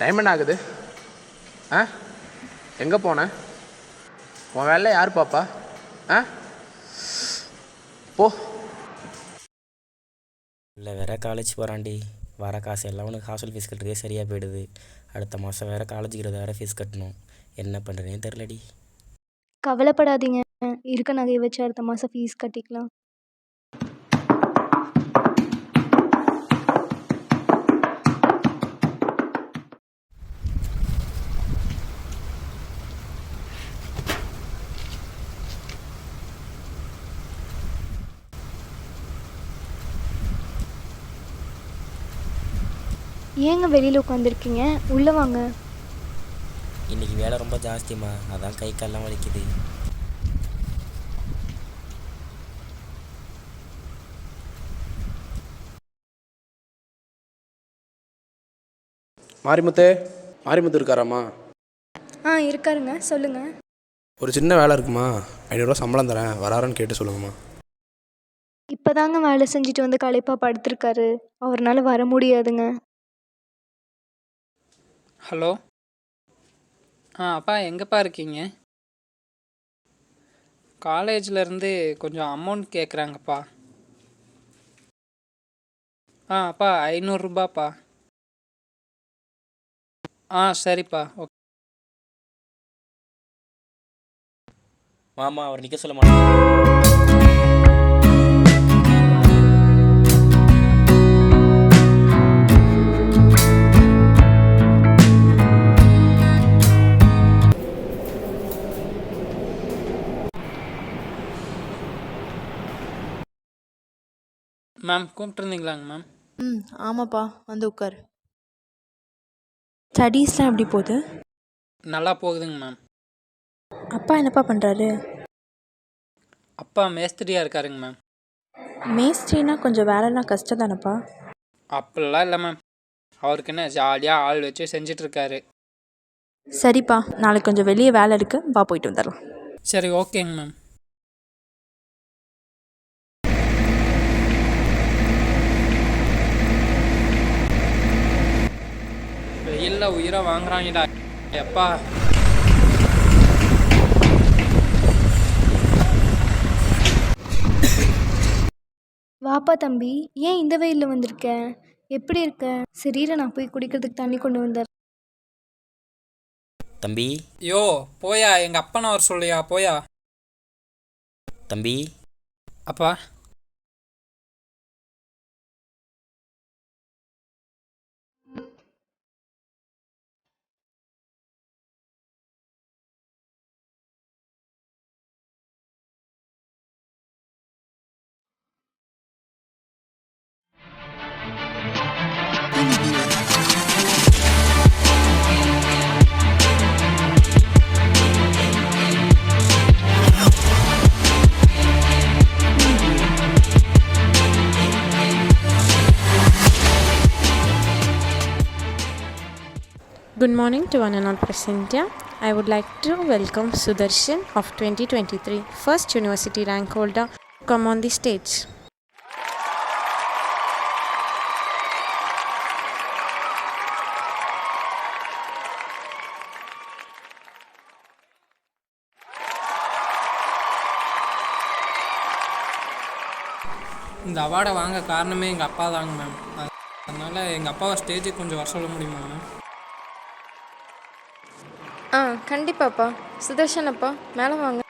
Time என்ன ஆகுது? ஆ, எங்கே போன? உன் வேலை யார் பாப்பா? ஆ, போ. இல்லை வேற காலேஜ் போகிறான்டி. வர காசு எல்லாம் உனக்கு ஹாஸ்டல் ஃபீஸ் கட்டுறதே சரியாக போயிடுது. அடுத்த மாதம் வேறு காலேஜுக்கு 20,000 ஃபீஸ் கட்டணும். என்ன பண்ணுறேனே தெரிலடி. கவலைப்படாதீங்க, இருக்க நகையை வச்சு அடுத்த மாதம் ஃபீஸ் கட்டிக்கலாம். ஏங்க வெளியில் உட்காந்துருக்கீங்க? உள்ளே வாங்க. இன்றைக்கி வேலை ரொம்ப ஜாஸ்திம்மா, அதான் கை கால்லாம் வலிக்குது. மாரிமுத்து இருக்காராம்மா? இருக்காருங்க, சொல்லுங்கள். ஒரு சின்ன வேலை இருக்குமா, 500 சம்பளம் தரேன், வராருன்னு கேட்டு சொல்லுங்கம்மா. இப்போ தாங்க வேலை செஞ்சுட்டு வந்து களைப்பாக படுத்திருக்காரு, அவரால் வர முடியாதுங்க. ஹலோ. அப்பா எங்கேப்பா இருக்கீங்க? காலேஜ்லேருந்து கொஞ்சம் அமௌண்ட் கேட்குறாங்கப்பா. அப்பா 500 ரூபாப்பா. சரிப்பா, ஓகே. மாமா அவர் நிற்க சொல்ல மாட்டேன். மேம் கூப்பிட்டுருந்தீங்களாங்க மேம்? ஆமாப்பா, வந்து உட்கார். ஸ்டடீஸ்லாம் எப்படி போகுது? நல்லா போகுதுங்க மேம். அப்பா என்னப்பா பண்ணுறாரு? அப்பா மேஸ்திரியாக இருக்காருங்க மேம். மேஸ்திரினா கொஞ்சம் வேலைலாம் கஷ்டம் தானப்பா? அப்படிலாம் இல்லை மேம், அவருக்கு என்ன ஜாலியாக ஆள் வச்சு செஞ்சிட்ருக்காரு. சரிப்பா, நாளைக்கு கொஞ்சம் வெளியே வேலை இருக்குது, வா போயிட்டு வந்துடலாம். சரி, ஓகேங்க மேம். வெயிலில் உயிரை வாங்குறாங்கடா எப்பா. வாப்பா தம்பி, ஏன் இந்த வெயிலில் வந்திருக்க? எப்படி இருக்க? சரீரை நான் போய் குடிக்கிறதுக்கு தண்ணி கொண்டு வந்தேன். தம்பி. யோ போயா, எங்கள் அப்பனை வர சொல்லியா, போயா. தம்பி. அப்பா. Good morning to one and all present India. I would like to welcome Sudarshan of 2023, first university rank holder, to come on the stage. இந்த அவார்டை வாங்க காரணமே எங்கள் அப்பா தாங்க மேம். அதனால் எங்கள் அப்பாவை ஸ்டேஜுக்கு கொஞ்சம் வர சொல்ல முடியுமா மேம்? கண்டிப்பாப்பா. சுதர்ஷன் அப்பா, மேலே வாங்க.